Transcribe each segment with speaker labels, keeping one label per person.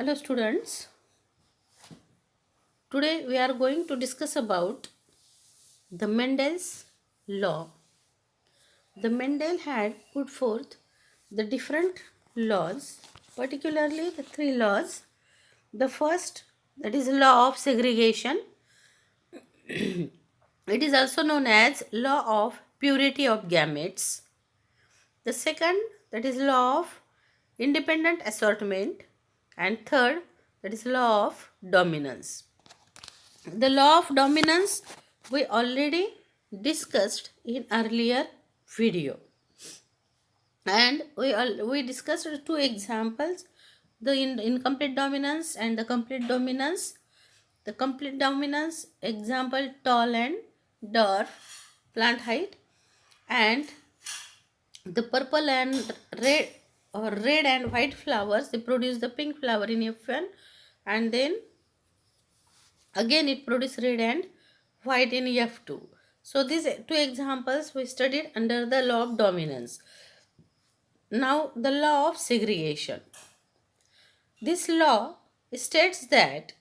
Speaker 1: Hello students, today we are going to discuss about the Mendel's law. The Mendel had put forth the different laws, particularly the three laws. The first, that is law of segregation. It is also known as law of purity of gametes. The second, that is law of independent assortment. And third, that is law of dominance. The law of dominance we already discussed in earlier video, and we discussed two examples, the incomplete dominance and the complete dominance. The complete dominance example, tall and dwarf plant height, and the purple and red and white flowers, they produce the pink flower in F1, and then again it produces red and white in F2. So these two examples we studied under the law of dominance. Now the law of segregation. This law states that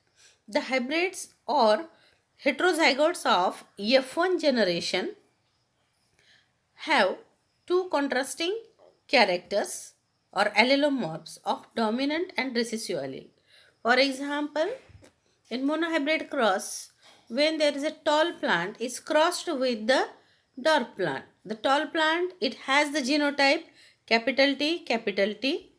Speaker 1: the hybrids or heterozygotes of F1 generation have two contrasting characters or allelomorphs of dominant and recessive allele. For example, in monohybrid cross, when there is a tall plant is crossed with the dwarf plant. The tall plant, it has the genotype capital T,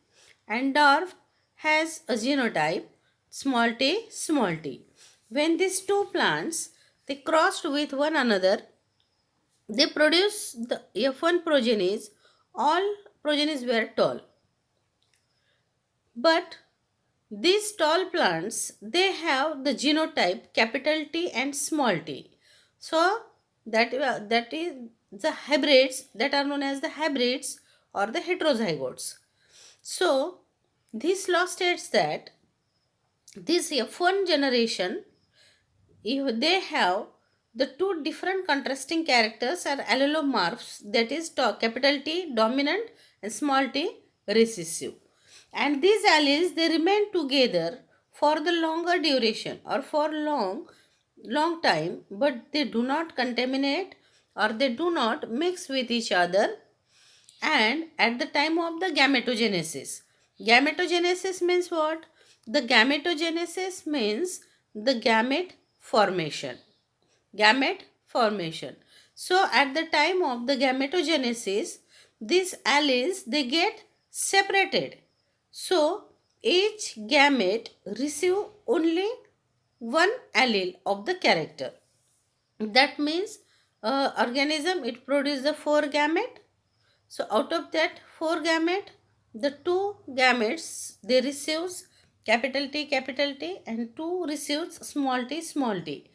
Speaker 1: and dwarf has a genotype small t. When these two plants they crossed with one another, they produce the F1 progenies. All progenies were tall, but these tall plants, they have the genotype capital T and small t. So that is the hybrids that are known as the hybrids or the heterozygotes. So this law states that this F1 generation, if they have the two different contrasting characters are allelomorphs, that is capital T dominant and small t recessive, and these alleles they remain together for the longer duration or for long time, but they do not contaminate or they do not mix with each other. And at the time of the gametogenesis means what? The gametogenesis means the gamete formation. So at the time of the gametogenesis, these alleles they get separated. So each gamete receive only one allele of the character. That means organism it produces the four gamete. So out of that four gamete, the two gametes they receives capital T and two receives small t.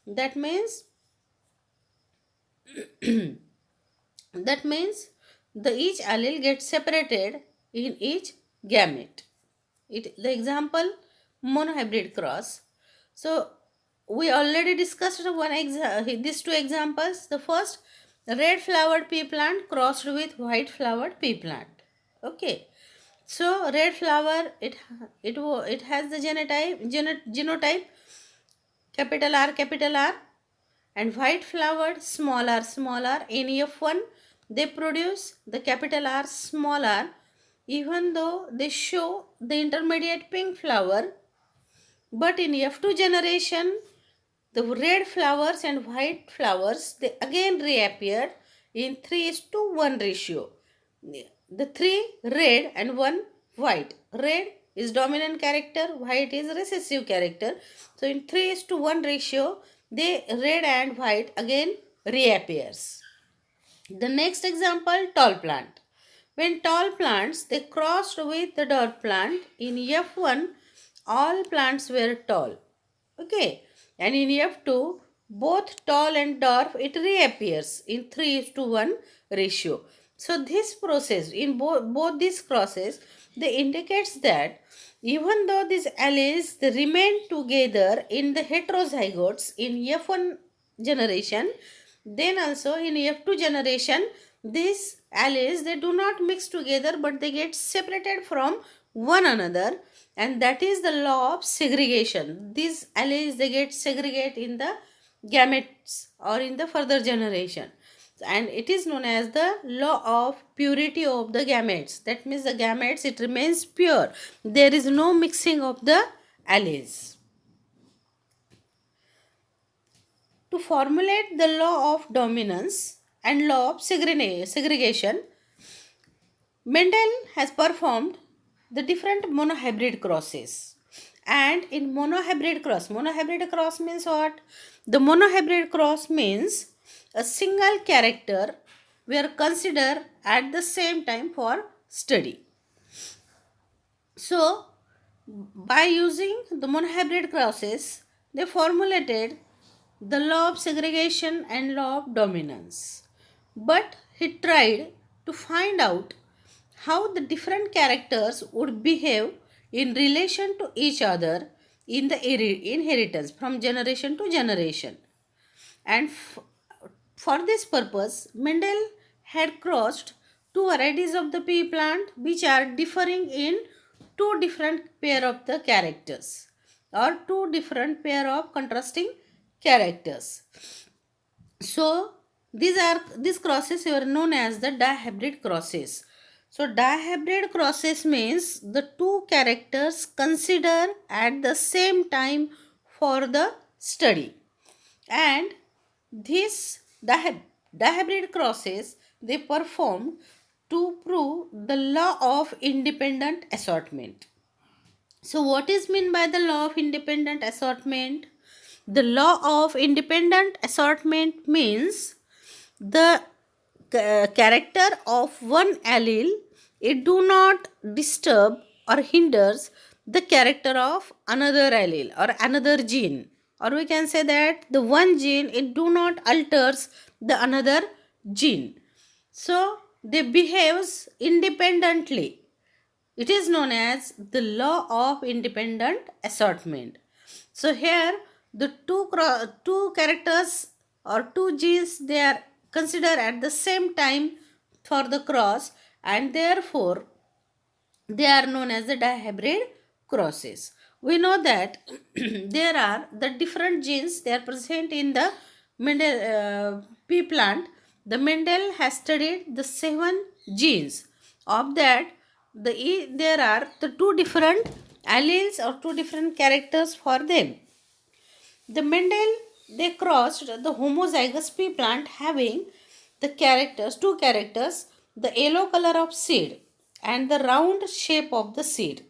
Speaker 1: That means that means the each allele gets separated in each gamete. The example monohybrid cross. So we already discussed these two examples. The first, red flowered pea plant crossed with white flowered pea plant. Okay. So red flower it has the genotype capital R, and white flowered small r. In F1 they produce the capital R small r, even though they show the intermediate pink flower, but in F2 generation the red flowers and white flowers they again reappeared in 3:1 ratio. The 3 red and 1 white. Red is dominant character, white is recessive character. So in 3:1 ratio, they red and white again reappears. The next example, tall plant. When tall plants they crossed with the dwarf plant, in F1 all plants were tall. Okay, and in F2 both tall and dwarf it reappears in 3:1 ratio. So this process in both these crosses they indicates that even though these alleles they remain together in the heterozygotes in F1 generation, then also in F2 generation these alleles they do not mix together but they get separated from one another. and that is the law of segregation. These alleles, they get segregate in the gametes or in the further generation, and it is known as the law of purity of the gametes. That means the gametes, it remains pure, there is no mixing of the alleles. To formulate the law of dominance and law of segregation, Mendel has performed the different monohybrid crosses. And in monohybrid cross means what? The monohybrid cross means a single character were considered at the same time for study. So, by using the monohybrid crosses, they formulated the law of segregation and law of dominance. But he tried to find out how the different characters would behave in relation to each other in the inheritance from generation to generation. And for this purpose, Mendel had crossed two varieties of the pea plant which are differing in two different pair of the characters or two different pair of contrasting characters. So these crosses were known as the dihybrid crosses. So dihybrid crosses means the two characters considered at the same time for the study, and these dihybrid crosses, they performed to prove the law of independent assortment. So what is meant by the law of independent assortment? The law of independent assortment means the character of one allele, it do not disturb or hinders the character of another allele or another gene, or we can say that the one gene, it do not alters the another gene, so they behaves independently. It is known as the law of independent assortment. So here the two characters or two genes, they are considered at the same time for the cross, and therefore they are known as the dihybrid crosses. We know that there are the different genes, they are present in the pea plant. The Mendel has studied the 7 genes. Of that, there are the two different alleles or two different characters for them. The Mendel, they crossed the homozygous pea plant having the characters, two characters, the yellow color of seed and the round shape of the seed.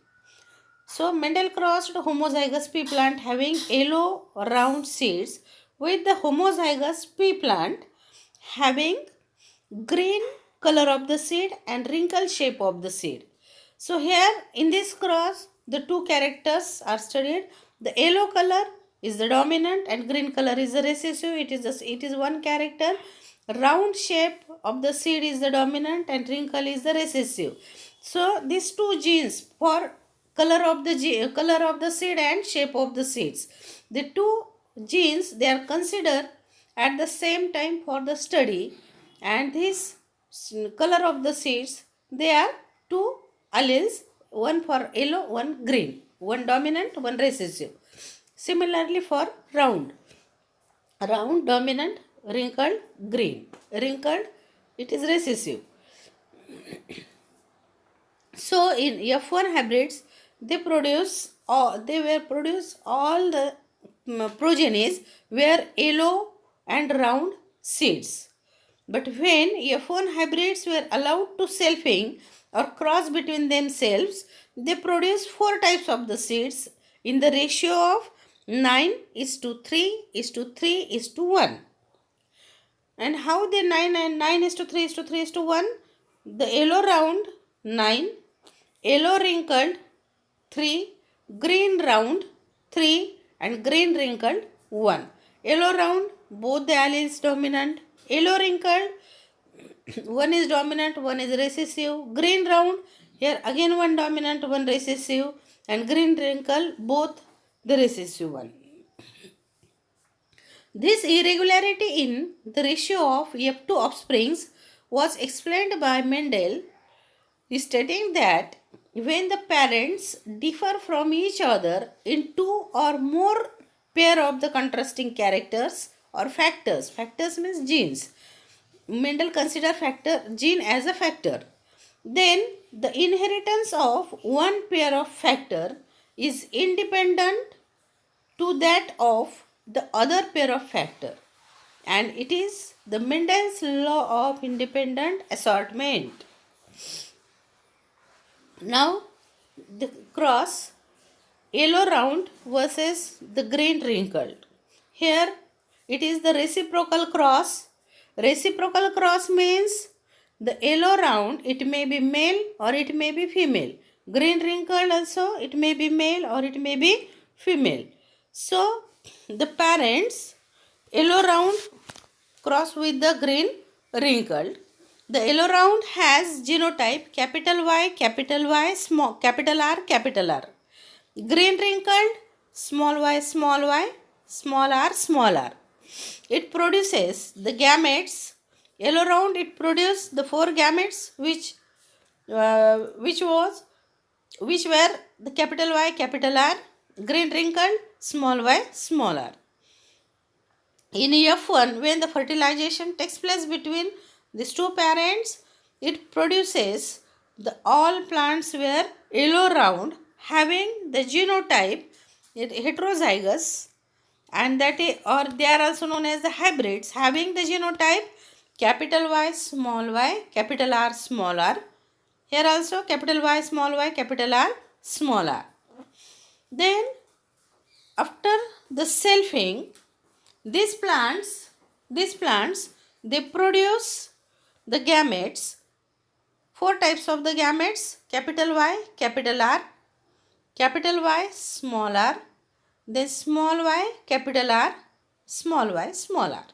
Speaker 1: So Mendel crossed homozygous pea plant having yellow round seeds with the homozygous pea plant having green color of the seed and wrinkle shape of the seed. So here in this cross, the two characters are studied. The yellow color is the dominant and green color is the recessive. It is one character. Round shape of the seed is the dominant and wrinkle is the recessive. So these two genes for color of the seed and shape of the seeds, the two genes, they are considered at the same time for the study, and this color of the seeds, they are two alleles, one for yellow, one green, one dominant, one recessive. Similarly for round dominant, wrinkled green, wrinkled it is recessive. So in F1 hybrids, they were produced all the progenies were yellow and round seeds. But when F1 hybrids were allowed to selfing or cross between themselves, they produced 4 types of the seeds in the ratio of 9:3:3:1. And how they 9:3:3:1? The yellow round 9, yellow wrinkled 3, green round 3 and green wrinkled 1. Yellow round, both the alleles dominant. Yellow wrinkled, one is dominant, one is recessive. Green round, here again one dominant, one recessive, and green wrinkle, both the recessive one. This irregularity in the ratio of F2 offsprings was explained by Mendel, stating that when the parents differ from each other in two or more pair of the contrasting characters or factors. Factors means genes. Mendel consider factor gene as a factor. Then the inheritance of one pair of factor is independent to that of the other pair of factor, and it is the Mendel's law of independent assortment. Now the cross yellow round versus the green wrinkled. Here it is the reciprocal cross. Reciprocal cross means the yellow round, it may be male or it may be female. Green wrinkled also, it may be male or it may be female. So the parents yellow round cross with the green wrinkled. The yellow round has genotype capital Y, small capital R, capital R. Green wrinkled small y, small r. It produces the gametes. Yellow round, it produces the four gametes which were the capital Y, capital R. Green wrinkled small y, small r. In F1, when the fertilization takes place between these two parents, it produces the all plants were yellow round having the genotype heterozygous, and that is, or they are also known as the hybrids having the genotype capital Y, capital R, small r. Here also capital Y, capital R, small r. Then after the selfing, these plants, they produce the gametes, four types of the gametes, capital Y, capital R, capital Y, small r, then small y, capital R, small y, small r.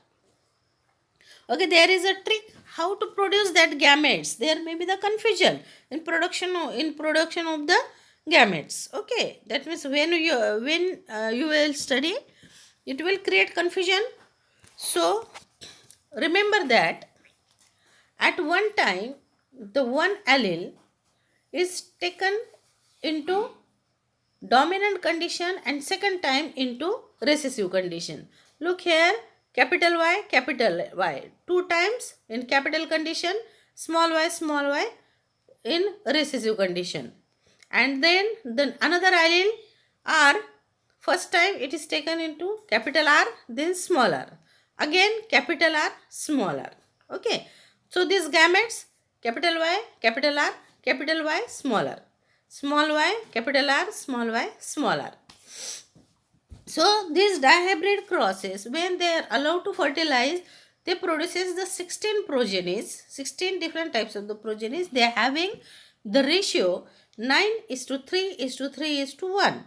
Speaker 1: Okay, there is a trick how to produce that gametes. There may be the confusion in production of the gametes. Okay, that means when you will study, it will create confusion. So remember that at one time the one allele is taken into dominant condition and second time into recessive condition. Look here, capital Y, two times in capital condition, small y in recessive condition. And then another allele R, first time it is taken into capital R, then small r. Again capital R, small r. Okay. So these gametes, capital Y, capital R, capital Y, small r. Small y, capital R, small y, small r. So these dihybrid crosses, when they are allowed to fertilize, they produces the 16 progenies, 16 different types of the progenies. They are having the ratio 9:3:3:1.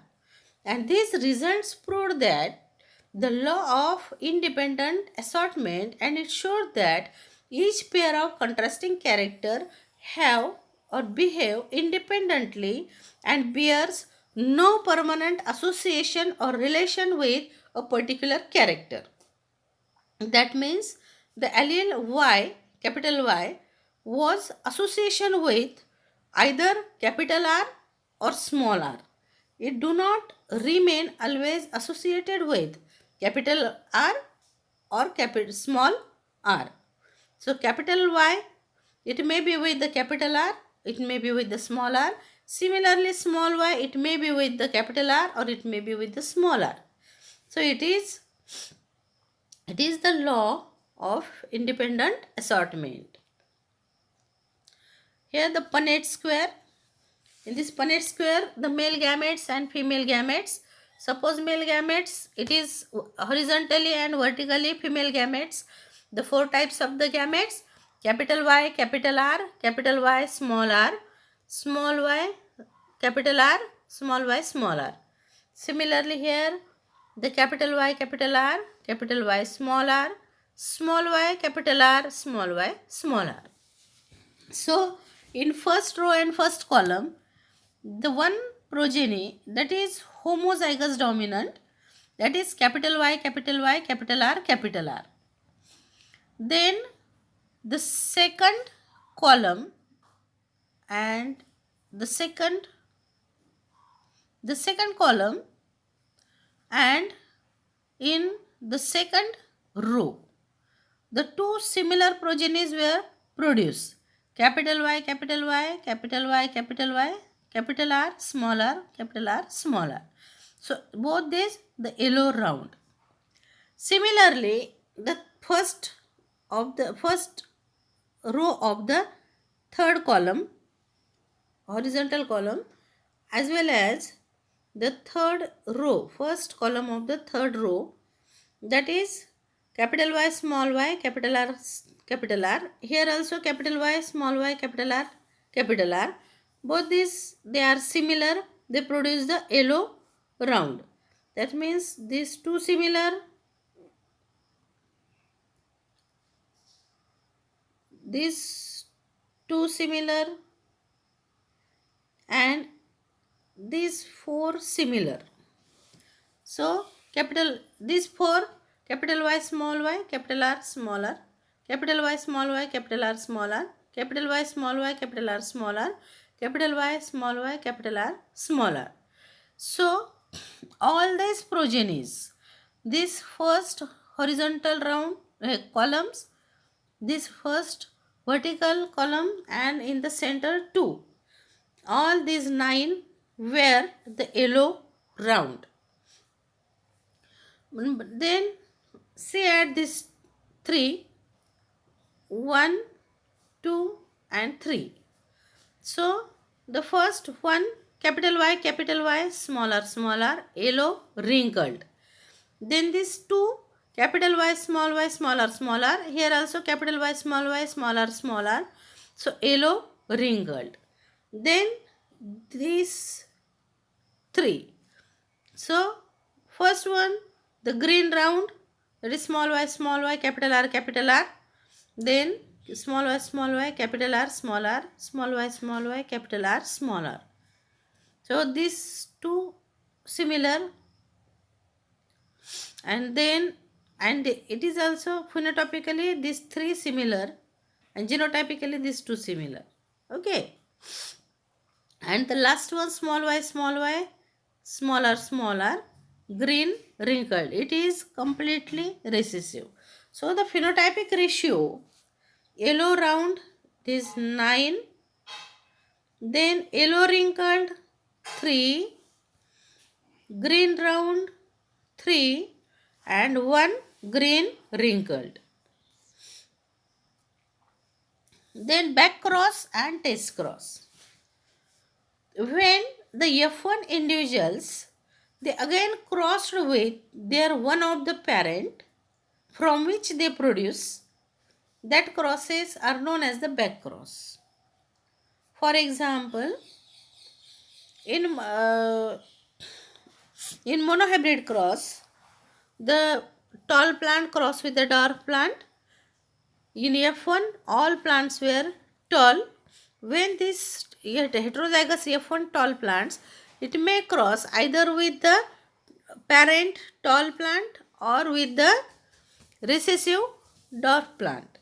Speaker 1: And these results prove that the law of independent assortment, and it showed that each pair of contrasting character have or behave independently and bears no permanent association or relation with a particular character. That means the allele Y, capital Y, was association with either capital R or small r. It do not remain always associated with capital R or capital small r. So capital Y, it may be with the capital R, it may be with the small r. Similarly, small y, it may be with the capital R or it may be with the small r. So it is the law of independent assortment. Here the Punnett square. In this Punnett square, the male gametes and female gametes. Suppose male gametes, it is horizontally and vertically female gametes. The four types of the gametes, capital Y, capital R, capital Y, small r, small y, capital R, small y, small r. Similarly here, the capital Y, capital R, capital Y, small r, small y, capital R, small y, small r. So in first row and first column, the one progeny that is homozygous dominant, that is capital Y, capital Y, capital R, capital R. Then the second column and the second column, and in the second row the two similar progenies were produced. Capital Y, capital Y, capital Y, capital Y, capital R, small r, capital R, small r. So both these the yellow round. Similarly, the first row of the third column, horizontal column, as well as the third row, first column of the third row, that is capital Y, small y, capital R, capital R. Here also capital Y, small y, capital R, capital R. Both these, they are similar, they produce the yellow round. That means these two similar, and these four similar. So these four, capital Y, small y, capital R, smaller, capital Y, small y, capital R, smaller, capital Y, small y, capital R, smaller, capital Y, small y, capital R, smaller. So all these progenies, this first horizontal round columns, this first vertical column, and in the center two, all these 9 were the yellow round. Then see at this 3, 1, 2 and 3. So the first one, capital Y, smaller, yellow, wrinkled. Then these two, capital Y, smaller. Here also capital Y, smaller. So yellow, wrinkled. Then these 3. So first one, the green round, that is small y, capital R, then small y, capital R, small y, capital R, smaller. So these two similar, and it is also phenotypically these 3 similar, and genotypically these 2 similar. Okay. And the last one, small y, smaller, green, wrinkled. It is completely recessive. So the phenotypic ratio, yellow round is 9, then yellow wrinkled 3, green round 3, and 1 green wrinkled. Then back cross and test cross. When the F1 individuals, they again crossed with their one of the parent from which they produce, that crosses are known as the back cross. For example, in monohybrid cross, the tall plant cross with the dwarf plant. In F1, all plants were tall. When this heterozygous F1 tall plants, it may cross either with the parent tall plant or with the recessive dwarf plant.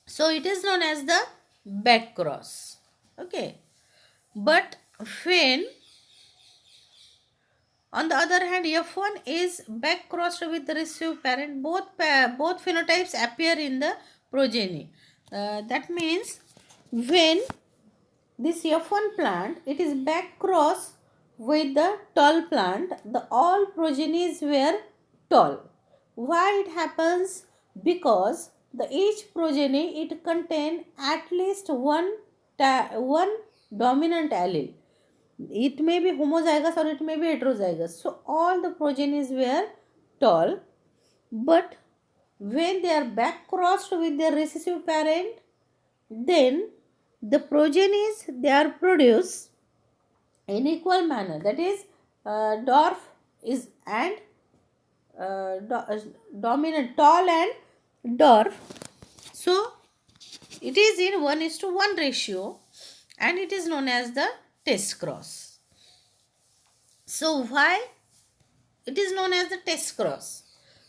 Speaker 1: So it is known as the back cross. Okay. But when on the other hand, F1 is back crossed with the recessive parent, both phenotypes appear in the progeny. That means when this F1 plant, it is back crossed with the tall plant, the all progenies were tall. Why it happens? Because the each progeny, it contain at least one dominant allele. It may be homozygous or it may be heterozygous. So all the progenies were tall, but when they are back crossed with their recessive parent, then the progenies, they are produced in equal manner. That is, dwarf is and dominant, tall and dwarf. So it is in 1:1 ratio, and it is known as the test cross. So why it is known as the test cross?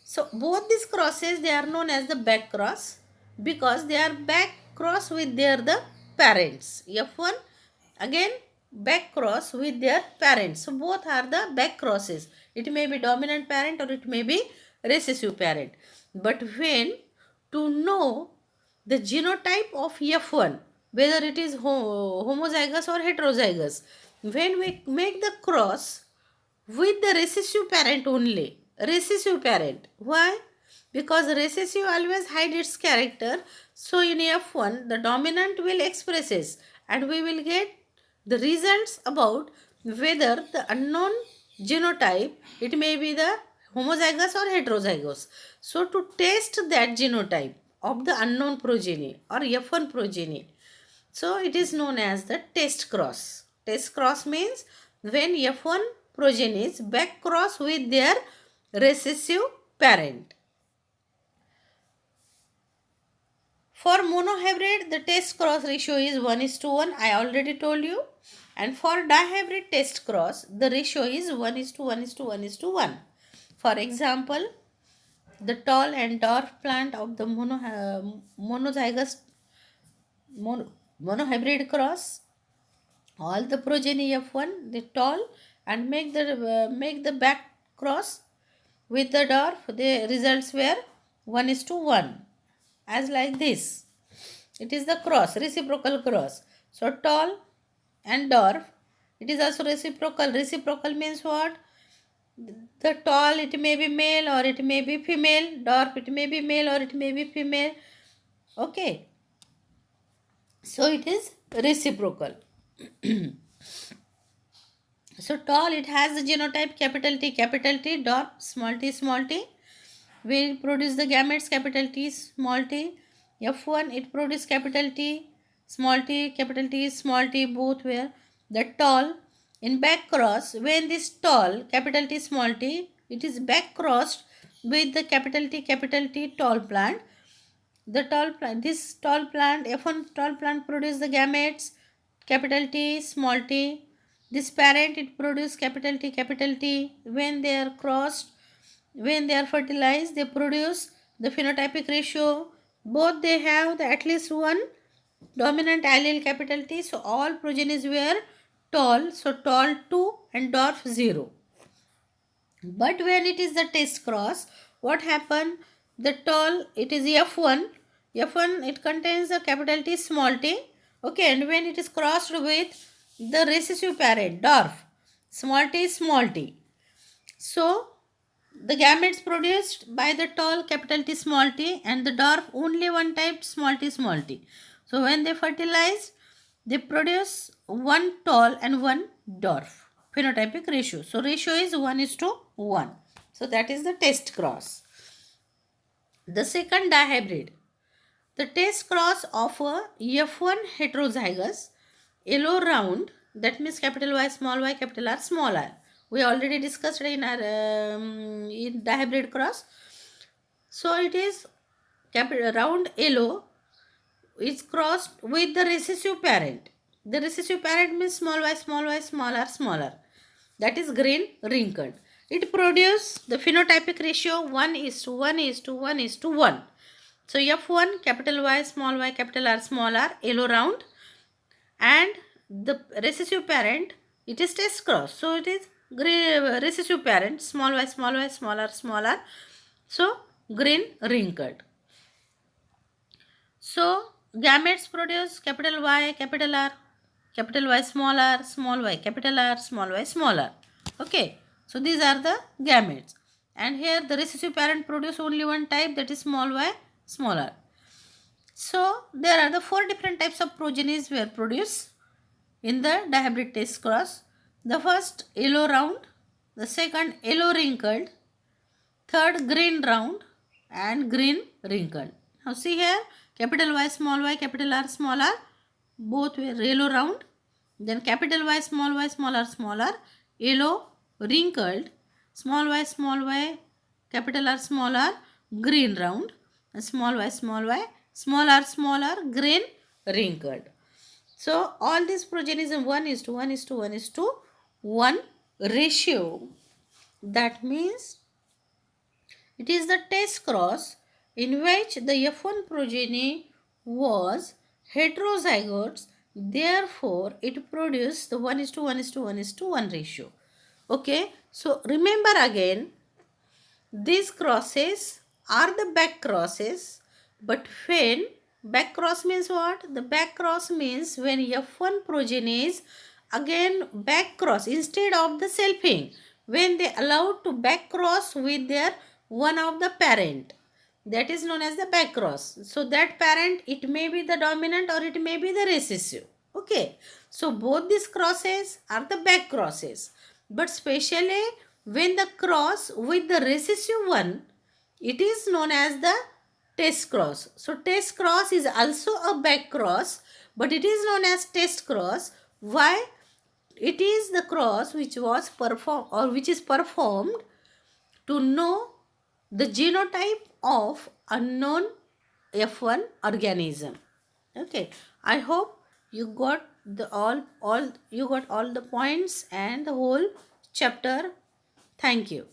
Speaker 1: So both these crosses, they are known as the back cross because they are back cross with the parents F1 again back cross with their parents. So both are the back crosses. It may be dominant parent or it may be recessive parent. But when to know the genotype of F1, whether it is homozygous or heterozygous, when we make the cross with the recessive parent only, recessive parent. Why? Because recessive always hide its character. So in F1 the dominant will expresses and we will get the results about whether the unknown genotype, it may be the homozygous or heterozygous. So to test that genotype of the unknown progeny or F1 progeny, so it is known as the test cross. Test cross means when F1 progenies back cross with their recessive parent. For monohybrid, the test cross ratio is 1:1. I already told you. And for dihybrid test cross, the ratio is 1:1:1:1. For example, the tall and dwarf plant of the monozygous monohybrid cross, all the progeny F1, the tall, and make the back cross with the dwarf. The results were 1:1, as like this. It is the cross, reciprocal cross. So tall and dwarf, it is also reciprocal. Reciprocal means what? The tall, it may be male or it may be female. Dwarf, it may be male or it may be female. Okay. So it is reciprocal. So tall, it has the genotype capital T, dwarf small t. Will produce the gametes capital T, small t. F1, it produces capital T, small t, capital T, small t, both were the tall. In back cross, when this tall, capital T, small t, it is back crossed with the capital T, tall plant. The tall plant, this tall plant, F1 tall plant produce the gametes, capital T, small t. This parent, it produce capital T. When they are crossed, when they are fertilized, they produce the phenotypic ratio. Both they have the at least one dominant allele, capital T. So all progenies were tall. So tall 2 and dwarf 0. But when it is the test cross, what happened? The tall, it is F1. F1, it contains the capital T, small t. Okay, and when it is crossed with the recessive parent, dwarf, small t. So, the gametes produced by the tall, capital T, small t, and the dwarf, only one type, small t. So, when they fertilize, they produce one tall and one dwarf. Phenotypic ratio. So, ratio is 1:1. So, that is the test cross. The second dihybrid. The test cross of a F1 heterozygous yellow round, that means capital Y, capital R, small r. We already discussed in our in dihybrid cross. So it is capital round yellow is crossed with the recessive parent. The recessive parent means small y, small r. That is green wrinkled. It produces the phenotypic ratio 1:1:1:1. So F1, capital Y, capital R, small r, yellow round, and the recessive parent, it is test cross. So it is recessive parent, small y, small r. So green wrinkled. So gametes produce capital Y, capital R, capital Y, small r, capital R, small r. Okay. So these are the gametes. And here the recessive parent produce only one type, that is small y, small r. So there are the 4 different types of progenies were produced in the dihybrid test cross. The first yellow round, the second yellow wrinkled, third green round, and green wrinkled. Now see here, capital Y, capital R, small r, both were yellow round. Then capital Y, small r, yellow wrinkled, small y, capital R, small r, green round, and small y, small r, green wrinkled. So all these progenies in 1:1:1:1 ratio. That means it is the test cross in which the F1 progeny was heterozygotes Therefore, it produces the 1:1:1:1 ratio. Okay, so remember again, these crosses are the back crosses, but when back cross means what? The back cross means when F1 progenies again back cross instead of the selfing, when they allowed to back cross with their one of the parent, that is known as the back cross. So that parent, it may be the dominant or it may be the recessive. Okay, so both these crosses are the back crosses, but specially when the cross with the recessive one, it is known as the test cross. So test cross is also a back cross, but it is known as test cross. Why? It is the cross which was performed or which is performed to know the genotype of unknown F1 organism. Okay, I hope you got the all you got all the points and the whole chapter. Thank you.